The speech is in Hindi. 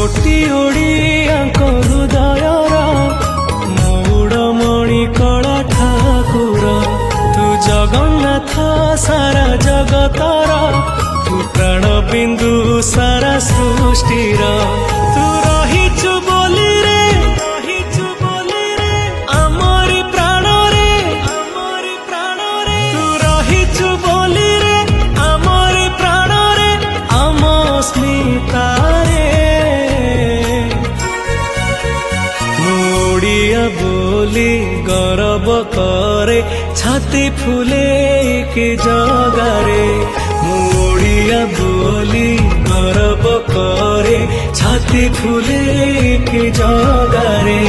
कोटि ओडियाक हृदयर मौड़मणि कला ठाकुर तू जगन्नाथ सारा जगतर तू प्राण बिंदु सारा सृष्टिर तू रहिचु बोली रे आमरी प्राण रे तू रहिचु बोली रे आमरी प्राण रे आम स्मिता ओडिया बोली गौरव करे छाती फुले के जगारे ओडिया बोली गौरव करे छाती फुले के जगारे।